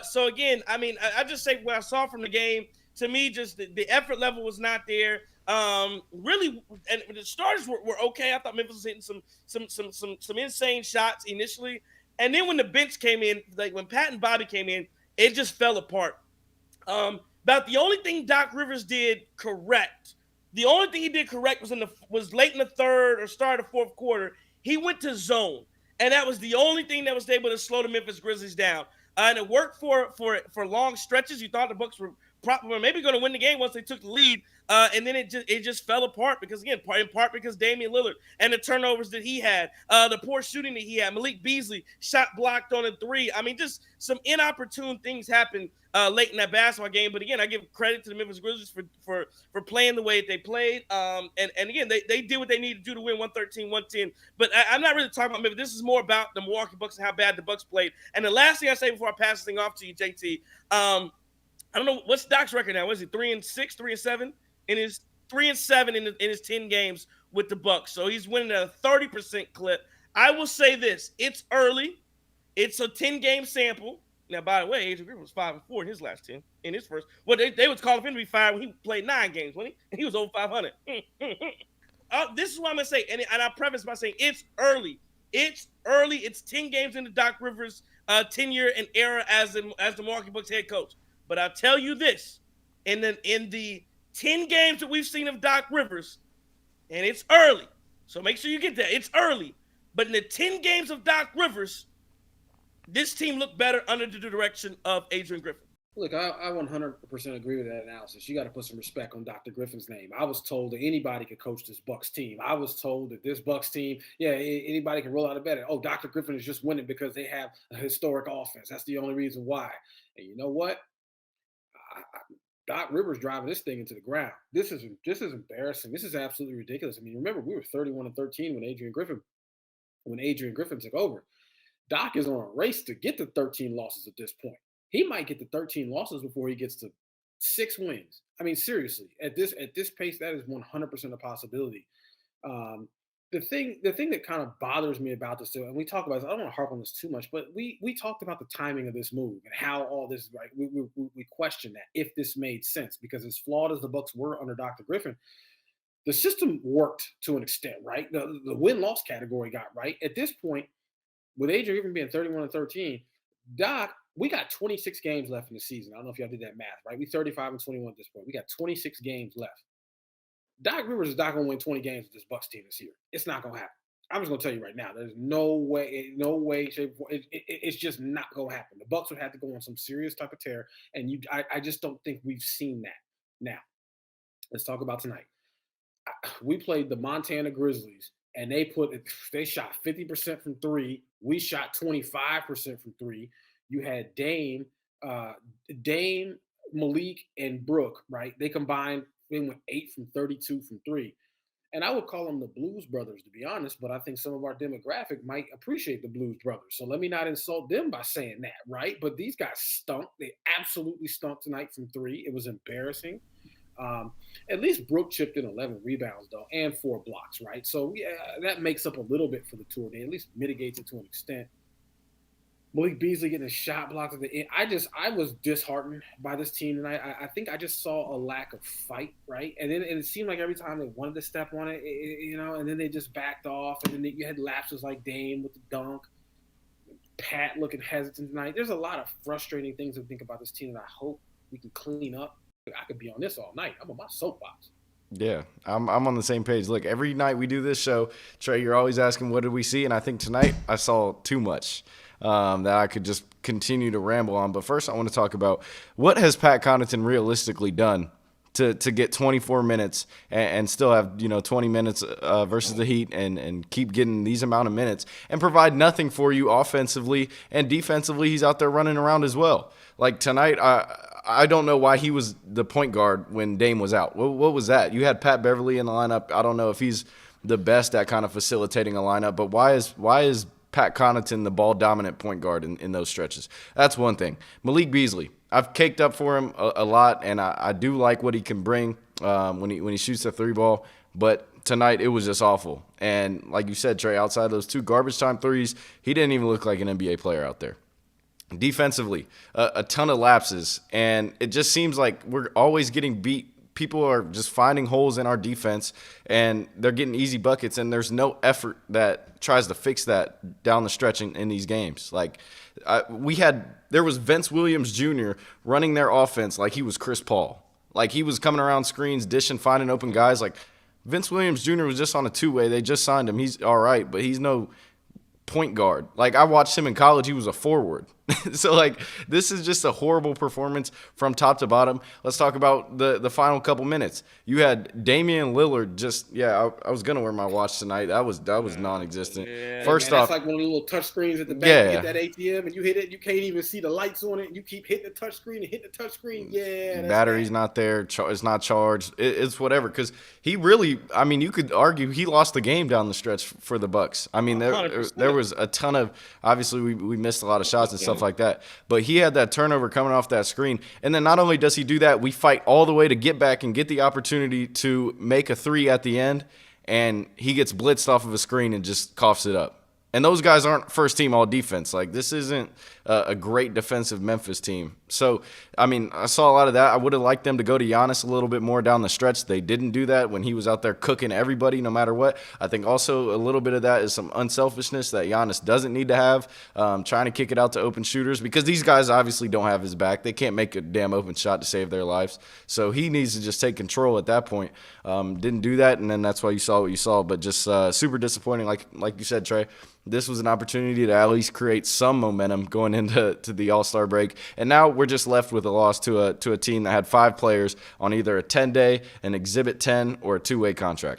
So again, I mean, I just say what I saw from the game. To me, just the effort level was not there. Really, and the starters were okay. I thought Memphis was hitting some insane shots initially, and then when the bench came in, like when Pat and Bobby came in, it just fell apart. About the only thing Doc Rivers did correct, the only thing he did correct was late in the third or start of the fourth quarter. He went to zone, and that was the only thing that was able to slow the Memphis Grizzlies down. And it worked for long stretches. You thought the Bucks were probably maybe going to win the game once they took the lead, and then it just fell apart because again, in part because Damian Lillard and the turnovers that he had, the poor shooting that he had. Malik Beasley shot blocked on a three. I mean, just some inopportune things happened late in that basketball game. But again, I give credit to the Memphis Grizzlies for playing the way that they played. And again, they did what they needed to do to win 113-110. But I'm not really talking about Memphis. This is more about the Milwaukee Bucks and how bad the Bucks played. And the last thing I say before I pass this thing off to you, JT, I don't know what's Doc's record now. Was he 3-6, 3-7 in his 3-7 in his 10 games with the Bucks? So he's winning at a 30% clip. I will say this: it's early. It's a 10-game sample. Now, by the way, Adrian Griffin was 5-4 in his last 10 in his first. Well, they was calling him to be fired when he played 9 games, wasn't he? And he was over 500. This is what I'm gonna say, and I preface by saying it's early. It's early. It's 10 games into Doc Rivers' tenure and era as the Milwaukee Bucks head coach. But I'll tell you this: in the 10 games that we've seen of Doc Rivers, and it's early, so make sure you get that. It's early, but in the 10 games of Doc Rivers, this team looked better under the direction of Adrian Griffin. Look, I 100% agree with that analysis. You got to put some respect on Dr. Griffin's name. I was told that anybody could coach this Bucks team. I was told that this Bucks team, anybody can roll out of bed. Oh, Dr. Griffin is just winning because they have a historic offense. That's the only reason why. And you know what? Doc Rivers driving this thing into the ground. This is embarrassing. This is absolutely ridiculous. I mean, remember we were 31-13 when Adrian Griffin took over. Doc is on a race to get to 13 losses at this point. He might get to 13 losses before he gets to 6 wins. I mean, seriously, at this pace, that is 100% a possibility. The thing that kind of bothers me about this, too, and we talk about this, I don't want to harp on this too much, but we talked about the timing of this move and how all this, right? We question that if this made sense, because as flawed as the Bucks were under Dr. Griffin, the system worked to an extent, right? The win-loss category got right. At this point, with Adrian Griffin being 31-13, Doc, we got 26 games left in the season. I don't know if y'all did that math, right? We 35-21 at this point. We got 26 games left. Doc Rivers is not going to win 20 games with this Bucks team this year. It's not going to happen. I'm just going to tell you right now. There's no way, shape, or form. It's just not going to happen. The Bucks would have to go on some serious type of tear, and I just don't think we've seen that. Now, let's talk about tonight. We played the Montana Grizzlies, and they shot 50% from 3. We shot 25% from 3. You had Dame, Malik, and Brooke, right? They combined. They went 8 from 32 from 3. And I would call them the Blues Brothers, to be honest, but I think some of our demographic might appreciate the Blues Brothers. So let me not insult them by saying that, right? But these guys stunk. They absolutely stunk tonight from 3. It was embarrassing. At least Brooke chipped in 11 rebounds, though, and 4 blocks, right? So, yeah, that makes up a little bit for the tour. They at least mitigates it to an extent. Malik Beasley getting a shot blocked at the end. I was disheartened by this team, and I think I just saw a lack of fight, right? And then it seemed like every time they wanted to step on it, and then they just backed off, and then you had lapses like Dame with the dunk, Pat looking hesitant tonight. There's a lot of frustrating things to think about this team that I hope we can clean up. I could be on this all night. I'm on my soapbox. Yeah, I'm on the same page. Look, every night we do this show, Trey, you're always asking, what did we see? And I think tonight I saw too much that I could just continue to ramble on. But first I want to talk about what has Pat Connaughton realistically done to get 24 minutes and still have 20 minutes versus the Heat and keep getting these amount of minutes and provide nothing for you offensively and defensively. He's out there running around as well. Like tonight, I don't know why he was the point guard when Dame was out. What was that? You had Pat Beverly in the lineup. I don't know if he's the best at kind of facilitating a lineup, but why is Pat Connaughton the ball-dominant point guard in those stretches? That's one thing. Malik Beasley, I've caked up for him a lot, and I do like what he can bring when he shoots the 3 ball, but tonight it was just awful. And like you said, Trey, outside those 2 garbage time threes, he didn't even look like an NBA player out there. Defensively, a ton of lapses, and it just seems like we're always getting beat. People are just finding holes in our defense, and they're getting easy buckets, and there's no effort that tries to fix that down the stretch in these games. Like, there was Vince Williams Jr. running their offense like he was Chris Paul. Like, he was coming around screens, dishing, finding open guys. Like, Vince Williams Jr. was just on a two-way. They just signed him. He's all right, but he's no point guard. Like, I watched him in college. He was a forward. So, like, this is just a horrible performance from top to bottom. Let's talk about the final couple minutes. You had Damian Lillard I was going to wear my watch tonight. That was non-existent. Yeah. First off, that's like one of the little touch screens at the back. You hit that ATM and you hit it. You can't even see the lights on it. And you keep hitting the touch screen and hitting the touch screen. Yeah. Battery's not there. It's not charged. It's whatever. Because he really, I mean, you could argue he lost the game down the stretch for the Bucks. I mean, there was a ton of, obviously we missed a lot of shots and stuff like that. But he had that turnover coming off that screen. And then not only does he do that, we fight all the way to get back and get the opportunity to make a three at the end. And he gets blitzed off of a screen and just coughs it up. And those guys aren't first team all defense. Like, this isn't a great defensive Memphis team. So, I mean, I saw a lot of that. I would have liked them to go to Giannis a little bit more down the stretch. They didn't do that when he was out there cooking everybody no matter what. I think also a little bit of that is some unselfishness that Giannis doesn't need to have, trying to kick it out to open shooters, because these guys obviously don't have his back. They can't make a damn open shot to save their lives. So he needs to just take control at that point. Didn't do that, and then that's why you saw what you saw. But just super disappointing, like you said, Trey. This was an opportunity to at least create some momentum going into the All-Star break. And now we're just left with a loss to a team that had 5 players on either a 10-day, an Exhibit 10, or a two-way contract.